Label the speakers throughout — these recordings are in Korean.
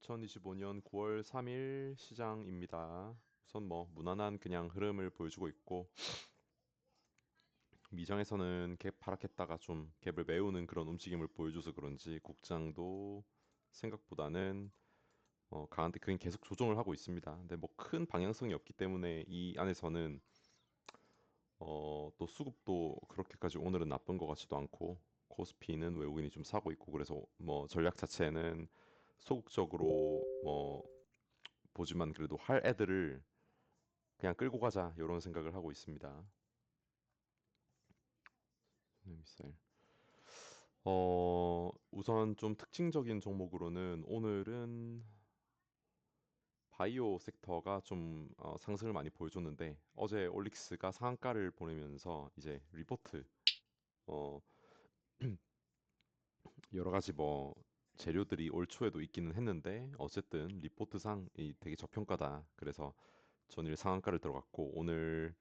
Speaker 1: 2025년 9월 3일 시장입니다. 우선 뭐 무난한 그냥 흐름을 보여주고 있고 미장에서는 갭 하락했다가 좀 갭을 메우는 그런 움직임을 보여줘서 그런지 국장도 생각보다는 강한데 그냥 계속 조정을 하고 있습니다. 근데 뭐 큰 방향성이 없기 때문에 이 안에서는 또 수급도 그렇게까지 오늘은 나쁜 것 같지도 않고 코스피는 외국인이 좀 사고 있고 그래서 뭐 전략 자체는 소극적으로 뭐 보지만 그래도 할 애들을 그냥 끌고 가자 이런 생각을 하고 있습니다. 미사일. 우선 좀 특징적인 종목으로는 오늘은 바이오 섹터가 좀 상승을 많이 보여줬는데 어제 올릭스가 상한가를 보내면서 이제 리포트 어, 여러 가지 뭐 재료들이 올 초에도 있기는 했는데 어쨌든 리포트상이 되게 저평가다. 그래서 전일 상한가를 들어갔고 오늘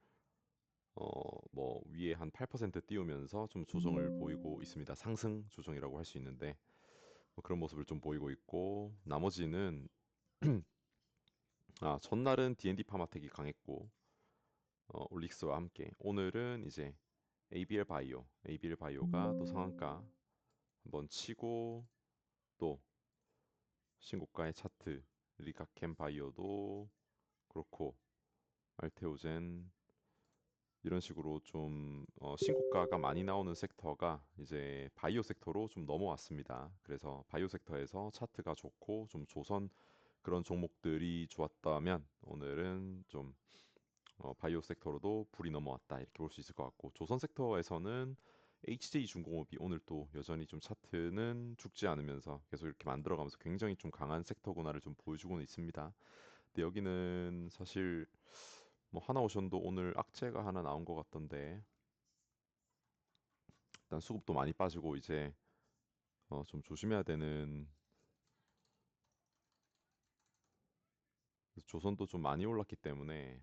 Speaker 1: 뭐 위에 한 8% 띄우면서 좀 조정을 보이고 있습니다. 상승 조정이라고 할 수 있는데 뭐 그런 모습을 좀 보이고 있고 나머지는 전날은 D&D 파마텍이 강했고 올릭스와 함께 오늘은 이제 ABL 바이오가 또 상한가 한번 치고 또 신고가의 차트 리카캠 바이오도 그렇고 알테오젠 이런 식으로 좀 신고가가 많이 나오는 섹터가 이제 바이오 섹터로 좀 넘어왔습니다. 그래서 바이오 섹터에서 차트가 좋고 좀 조선 그런 종목들이 좋았다면 오늘은 좀 바이오 섹터로도 불이 넘어왔다 이렇게 볼 수 있을 것 같고 조선 섹터에서는 HJ중공업이 오늘 또 여전히 좀 차트는 죽지 않으면서 계속 이렇게 만들어가면서 굉장히 좀 강한 섹터구나를 좀 보여주고는 있습니다. 근데 여기는 사실 뭐 하나오션도 오늘 악재가 하나 나온 것 같던데 일단 수급도 많이 빠지고 이제 좀 조심해야 되는 조선도 좀 많이 올랐기 때문에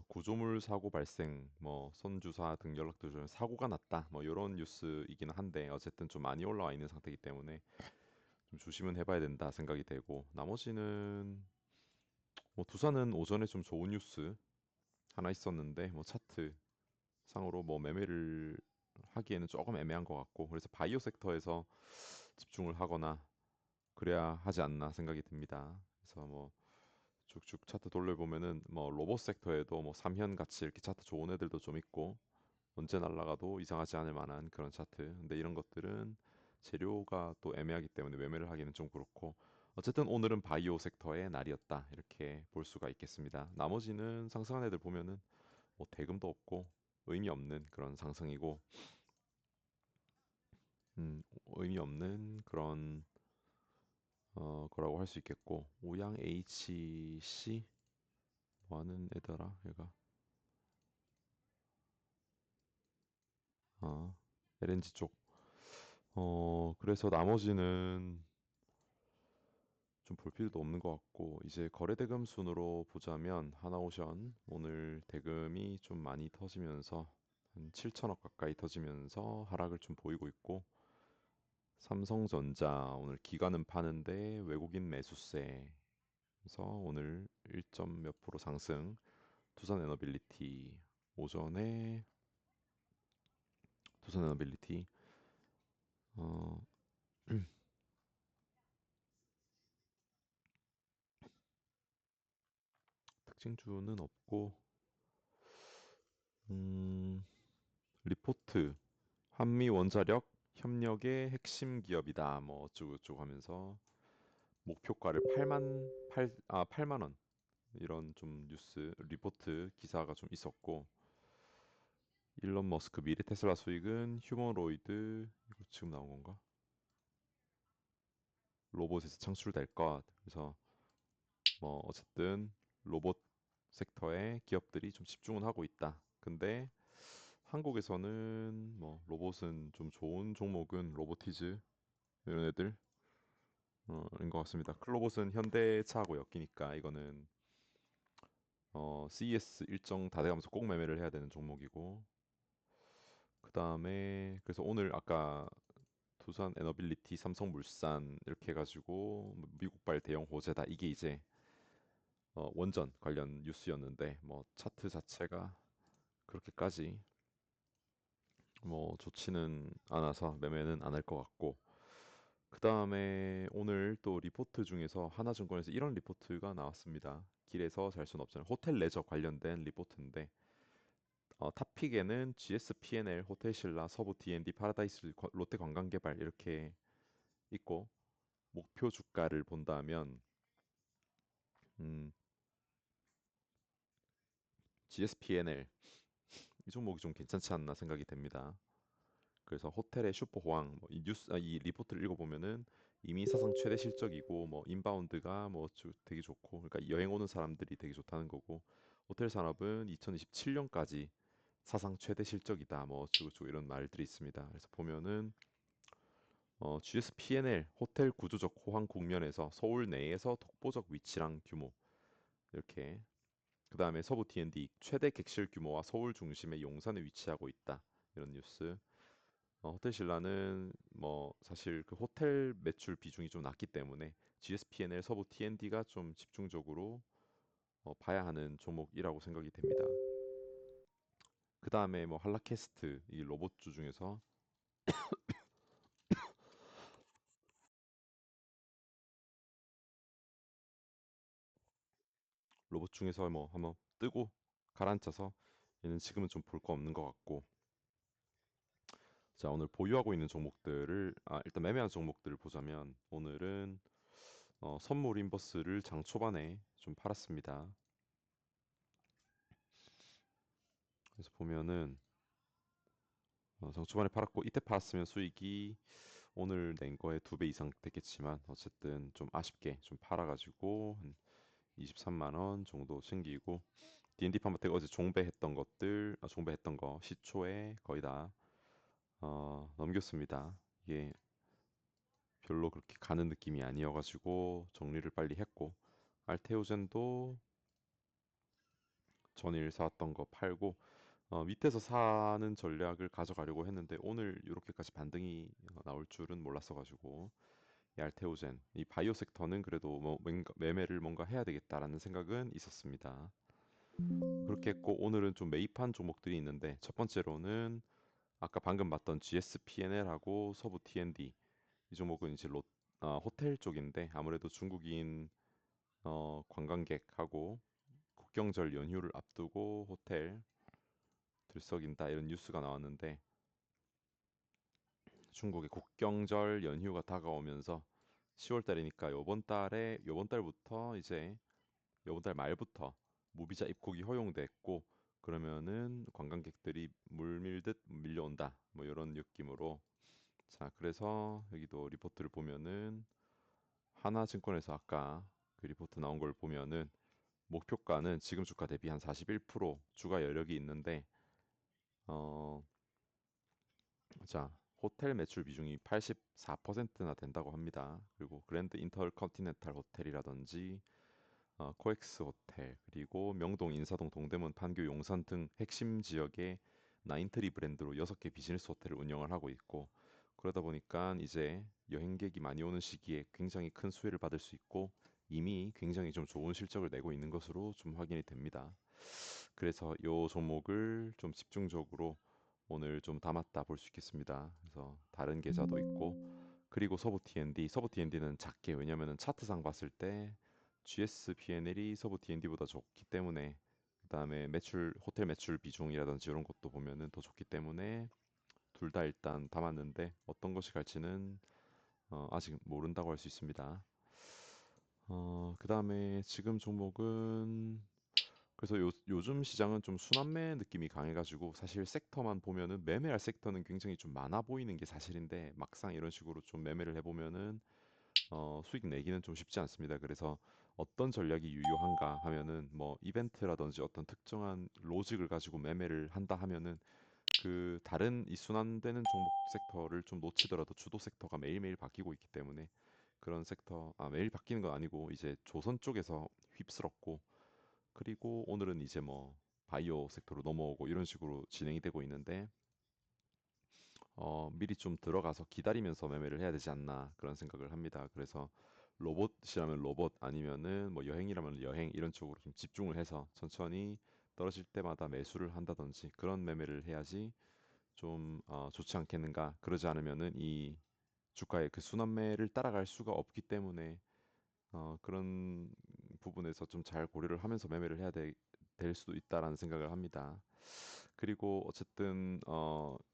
Speaker 1: 구조물 사고 발생, 뭐 선주사 등 연락도 좀 사고가 났다, 뭐 이런 뉴스이긴 한데 어쨌든 좀 많이 올라와 있는 상태이기 때문에 좀 조심은 해봐야 된다 생각이 되고 나머지는 뭐 두산은 오전에 좀 좋은 뉴스 하나 있었는데 뭐 차트 상으로 뭐 매매를 하기에는 조금 애매한 것 같고 그래서 바이오 섹터에서 집중을 하거나 그래야 하지 않나 생각이 듭니다. 그래서 뭐 쭉쭉 차트 돌려보면은 뭐 로봇 섹터에도 뭐 삼현 같이 이렇게 차트 좋은 애들도 좀 있고 언제 날아가도 이상하지 않을 만한 그런 차트. 근데 이런 것들은 재료가 또 애매하기 때문에 매매를 하기는 좀 그렇고 어쨌든 오늘은 바이오 섹터의 날이었다 이렇게 볼 수가 있겠습니다. 나머지는 상승한 애들 보면은 뭐 대금도 없고 의미 없는 그런 상승이고 의미 없는 그런 거라고 할 수 있겠고 오양 HC 뭐 하는 애더라 얘가 LNG 쪽 그래서 나머지는 좀 볼 필요도 없는 것 같고 이제 거래대금 순으로 보자면 하나오션 오늘 대금이 좀 많이 터지면서 한 7천억 가까이 터지면서 하락을 좀 보이고 있고 삼성전자 오늘 기관은 파는데 외국인 매수세 그래서 오늘 1점 몇 프로 상승 두산에너빌리티 오전에 두산에너빌리티 어, 특징주는 없고 음, 리포트 한미 원자력 협력의 핵심 기업이다. 뭐 어쩌고 저쩌고 하면서 목표가를 8만 원 이런 좀 뉴스 리포트 기사가 좀 있었고 일론 머스크 미래 테슬라 수익은 휴머노이드 이거 지금 나온 건가? 로봇에서 창출될 것. 그래서 뭐 어쨌든 로봇 섹터에 기업들이 좀 집중은 하고 있다. 근데 한국에서는 뭐 로봇은 좀 좋은 종목은 로보티즈 이런 애들 인 것 같습니다. 클로봇은 현대차하고 엮이니까 이거는 CES 일정 다 돼가면서 꼭 매매를 해야 되는 종목이고 그 다음에 그래서 오늘 아까 두산 에너빌리티, 삼성물산 이렇게 해가지고 뭐 미국발 대형 호재다. 이게 이제 원전 관련 뉴스였는데 뭐 차트 자체가 그렇게까지 뭐 좋지는 않아서 매매는 안 할 것 같고 그 다음에 오늘 또 리포트 중에서 하나증권에서 이런 리포트가 나왔습니다. 길에서 잘 수는 없잖아요. 호텔 레저 관련된 리포트인데 탑픽에는 GS P&L, 호텔신라, 서부 D&D, 파라다이스, 롯데관광개발 이렇게 있고 목표 주가를 본다면 음, GS P&L 이 종목이 좀 괜찮지 않나 생각이 됩니다. 그래서 호텔의 슈퍼 호황 이 뉴스 이 리포트를 읽어보면은 이미 사상 최대 실적이고 뭐 인바운드가 뭐 되게 좋고 그러니까 여행 오는 사람들이 되게 좋다는 거고 호텔 산업은 2027년까지 사상 최대 실적이다 뭐 어쩌고저쩌고 이런 말들이 있습니다. 그래서 보면은 GS P&L 호텔 구조적 호황 국면에서 서울 내에서 독보적 위치랑 규모 이렇게 그 다음에 서부 T&D 최대 객실 규모와 서울 중심의 용산에 위치하고 있다 이런 뉴스. 호텔 신라는 뭐 사실 그 호텔 매출 비중이 좀 낮기 때문에 GSPNL 서부 T&D가 좀 집중적으로 봐야 하는 종목이라고 생각이 됩니다. 그 다음에 뭐 한라캐스트 이 로봇주 중에서 로봇 중에서 뭐 한번 뜨고 가라앉아서 얘는 지금은 좀 볼 거 없는 것 같고 자 오늘 보유하고 있는 종목들을 일단 매매한 종목들을 보자면 오늘은 선물 인버스를 장 초반에 좀 팔았습니다. 그래서 보면은 장초반에 팔았고 이때 팔았으면 수익이 오늘 낸 거에 2배 이상 됐겠지만 어쨌든 좀 아쉽게 좀 팔아가지고 한 23만 원 정도 챙기고 D&D 파마텍 어제 종배했던 것들 종배했던 거 시초에 거의 다 넘겼습니다. 이게 별로 그렇게 가는 느낌이 아니어가지고 정리를 빨리 했고 알테오젠도 전일 사왔던 거 팔고 밑에서 사는 전략을 가져가려고 했는데 오늘 이렇게까지 반등이 나올 줄은 몰랐어가지고 이 알테오젠 이 바이오 섹터는 그래도 뭐 매매를 뭔가 해야 되겠다라는 생각은 있었습니다. 그렇게 했고 오늘은 좀 매입한 종목들이 있는데 첫 번째로는 아까 방금 봤던 GSPNL하고 서부 T&D 이 종목은 이제 호텔 쪽인데 아무래도 중국인 관광객하고 국경절 연휴를 앞두고 호텔 들썩인다 이런 뉴스가 나왔는데 중국의 국경절 연휴가 다가오면서 10월 달이니까 요번 달부터 이제 요번 달 말부터 무비자 입국이 허용됐고 그러면은 관광객들이 물밀듯 밀려온다 뭐 이런 느낌으로 자 그래서 여기도 리포트를 보면은 하나증권에서 아까 그 리포트 나온 걸 보면은 목표가는 지금 주가 대비 한 41% 주가 여력이 있는데 어 자, 호텔 매출 비중이 84%나 된다고 합니다. 그리고 그랜드 인터컨티넨탈 호텔이라든지 코엑스 호텔, 그리고 명동, 인사동, 동대문, 판교, 용산 등 핵심 지역의 나인트리 브랜드로 6개 비즈니스 호텔을 운영을 하고 있고 그러다 보니까 이제 여행객이 많이 오는 시기에 굉장히 큰 수혜를 받을 수 있고 이미 굉장히 좀 좋은 실적을 내고 있는 것으로 좀 확인이 됩니다. 그래서 이 종목을 좀 집중적으로 오늘 좀 담았다 볼 수 있겠습니다. 그래서 다른 계좌도 있고 그리고 서부 T&D는 작게 왜냐면은 차트상 봤을 때 GS P&L이 서부 T&D보다 좋기 때문에 그다음에 매출 호텔 매출 비중이라든지 이런 것도 보면은 더 좋기 때문에 둘 다 일단 담았는데 어떤 것이 갈지는 아직 모른다고 할 수 있습니다. 그다음에 지금 종목은 그래서 요즘 시장은 좀 순환매 느낌이 강해가지고 사실 섹터만 보면은 매매할 섹터는 굉장히 좀 많아 보이는 게 사실인데 막상 이런 식으로 좀 매매를 해보면은 수익 내기는 좀 쉽지 않습니다. 그래서 어떤 전략이 유효한가 하면은 뭐 이벤트라든지 어떤 특정한 로직을 가지고 매매를 한다 하면은 그 다른 이 순환되는 종목 섹터를 좀 놓치더라도 주도 섹터가 매일매일 바뀌고 있기 때문에 그런 섹터 매일 바뀌는 건 아니고 이제 조선 쪽에서 휩쓸었고 그리고 오늘은 이제 뭐 바이오 섹터로 넘어오고 이런 식으로 진행이 되고 있는데 미리 좀 들어가서 기다리면서 매매를 해야 되지 않나 그런 생각을 합니다. 그래서 로봇이라면 로봇 아니면은 뭐 여행이라면 여행 이런 쪽으로 좀 집중을 해서 천천히 떨어질 때마다 매수를 한다든지 그런 매매를 해야지 좀 좋지 않겠는가. 그러지 않으면은 이 주가의 그 순환매를 따라갈 수가 없기 때문에 그런 부분에서 좀 잘 고려를 하면서 매매를 될 수도 있다라는 생각을 합니다. 그리고 어쨌든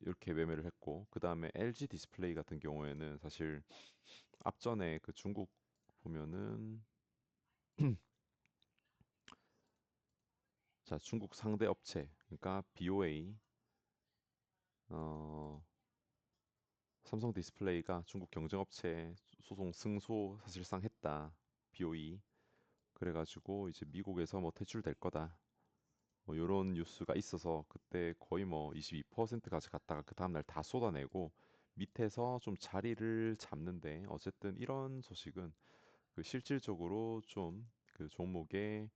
Speaker 1: 이렇게 매매를 했고 그 다음에 LG 디스플레이 같은 경우에는 사실 앞전에 그 중국 보면은 자 중국 상대 업체 그러니까 BOA 어, 삼성 디스플레이가 중국 경쟁업체 소송 승소 사실상 했다. BOE 그래가지고 이제 미국에서 뭐 퇴출될 거다. 뭐 요런 뉴스가 있어서 그때 거의 뭐 22%까지 갔다가 그 다음날 다 쏟아내고 밑에서 좀 자리를 잡는데 어쨌든 이런 소식은 그 실질적으로 좀 그 종목의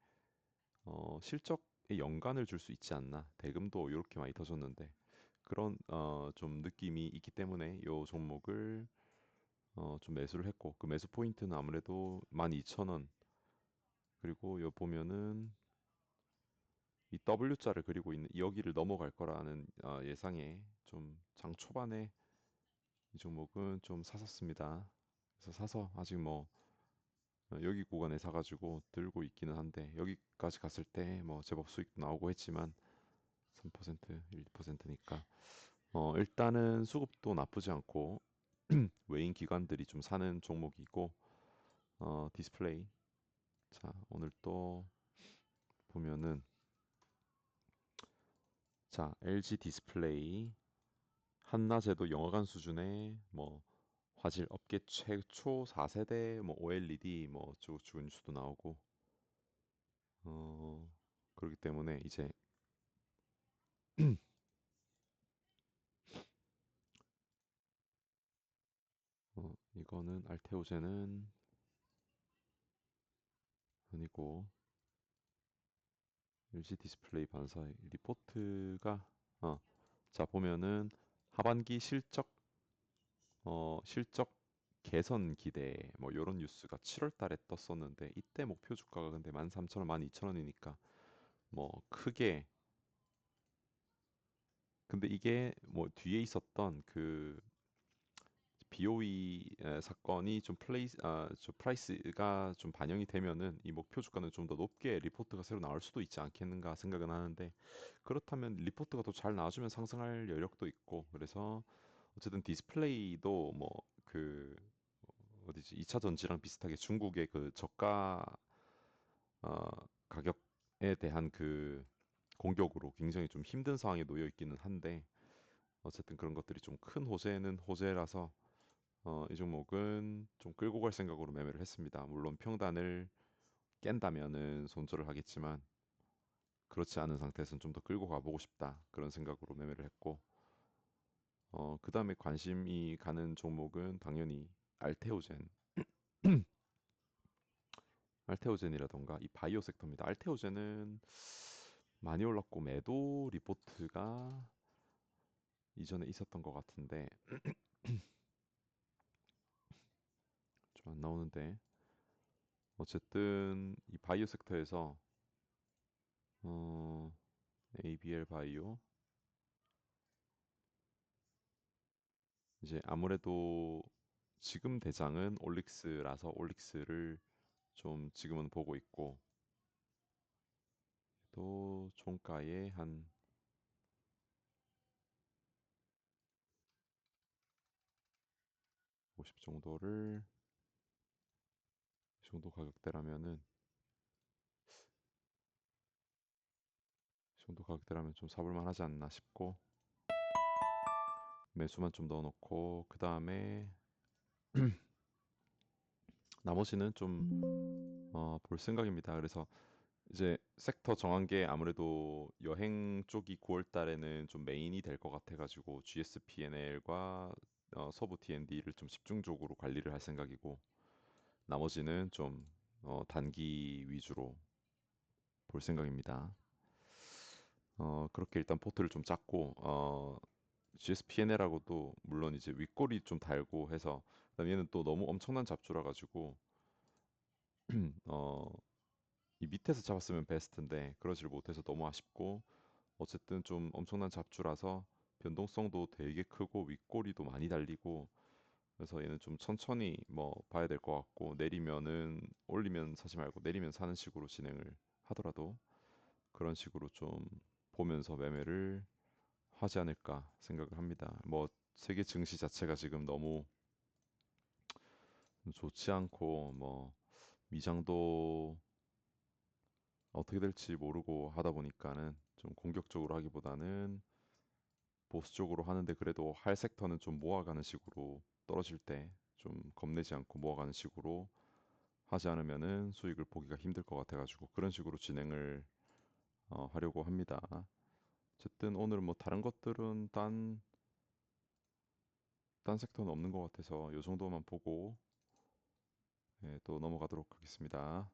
Speaker 1: 실적에 연관을 줄 수 있지 않나. 대금도 이렇게 많이 터졌는데 그런 좀 느낌이 있기 때문에 요 종목을 좀 매수를 했고 그 매수 포인트는 아무래도 12,000원 그리고 요 보면은 이 W자를 그리고 있는 여기를 넘어갈 거라는 예상에 좀 장 초반에 이 종목은 좀 샀었습니다. 그래서 사서 아직 뭐 여기 구간에 사가지고 들고 있기는 한데 여기까지 갔을 때 뭐 제법 수익도 나오고 했지만 3% 1%니까 일단은 수급도 나쁘지 않고 외인 기관들이 좀 사는 종목이고 디스플레이 자 오늘 또 보면은 자 LG 디스플레이 한낮에도 영화관 수준의 뭐 화질 업계 최초 4세대 뭐 OLED 뭐 어쩌고 저쩌고 뉴스도 나오고 어 그렇기 때문에 이제 이거는 알테오젠은 아니고 LG 디스플레이 반사의 리포트가 자 보면은 하반기 실적 개선 기대 뭐 요런 뉴스가 7월 달에 떴었는데 이때 목표 주가가 근데 13,000원, 12,000원이니까 뭐 크게 근데 이게 뭐 뒤에 있었던 그 BOE 사건이 좀 좀 프라이스가 좀 반영이 되면은 이 목표 주가는 좀 더 높게 리포트가 새로 나올 수도 있지 않겠는가 생각은 하는데 그렇다면 리포트가 더 잘 나와주면 상승할 여력도 있고 그래서 어쨌든 디스플레이도 뭐 그 어디지 2차 전지랑 비슷하게 중국의 그 저가 어, 가격에 대한 그 공격으로 굉장히 좀 힘든 상황에 놓여 있기는 한데 어쨌든 그런 것들이 좀 큰 호재는 호재라서 이 종목은 좀 끌고 갈 생각으로 매매를 했습니다. 물론 평단을 깬다면은 손절을 하겠지만 그렇지 않은 상태에서는 좀 더 끌고 가보고 싶다. 그런 생각으로 매매를 했고 그 다음에 관심이 가는 종목은 당연히 알테오젠, 알테오젠이라던가 이 바이오 섹터입니다. 알테오젠은 많이 올랐고 매도 리포트가 이전에 있었던 것 같은데 좀 안 나오는데 어쨌든 이 바이오 섹터에서 어, ABL 바이오 이제 아무래도 지금 대장은 올릭스라서 올릭스를 좀 지금은 보고 있고 또 종가에 한 50 정도를 이 정도 가격대라면은 이 정도 가격대라면 좀 사볼 만하지 않나 싶고 매수만 좀 넣어놓고 그 다음에 나머지는 좀 볼 생각입니다. 그래서 이제 섹터 정한 게 아무래도 여행 쪽이 9월 달에는 좀 메인이 될 것 같아가지고 GSP&L과 서부 T&D를 좀 집중적으로 관리를 할 생각이고 나머지는 좀 단기 위주로 볼 생각입니다. 그렇게 일단 포트를 좀 짰고 GSPNL하고도 물론 이제 윗골이 좀 달고 해서 그다음 얘는 또 너무 엄청난 잡주라 가지고 어, 이 밑에서 잡았으면 베스트인데 그러지를 못해서 너무 아쉽고 어쨌든 좀 엄청난 잡주라서 변동성도 되게 크고 윗꼬리도 많이 달리고 그래서 얘는 좀 천천히 뭐 봐야 될 것 같고 내리면은 올리면 사지 말고 내리면 사는 식으로 진행을 하더라도 그런 식으로 좀 보면서 매매를 하지 않을까 생각을 합니다. 뭐 세계 증시 자체가 지금 너무 좋지 않고 뭐 미장도 어떻게 될지 모르고 하다 보니까는 좀 공격적으로 하기보다는 보수적으로 하는데 그래도 할 섹터는 좀 모아가는 식으로 떨어질 때 좀 겁내지 않고 모아가는 식으로 하지 않으면은 수익을 보기가 힘들 것 같아가지고 그런 식으로 진행을 하려고 합니다. 어쨌든 오늘 뭐 다른 것들은 딴 섹터는 없는 것 같아서 이 정도만 보고 또 넘어가도록 하겠습니다.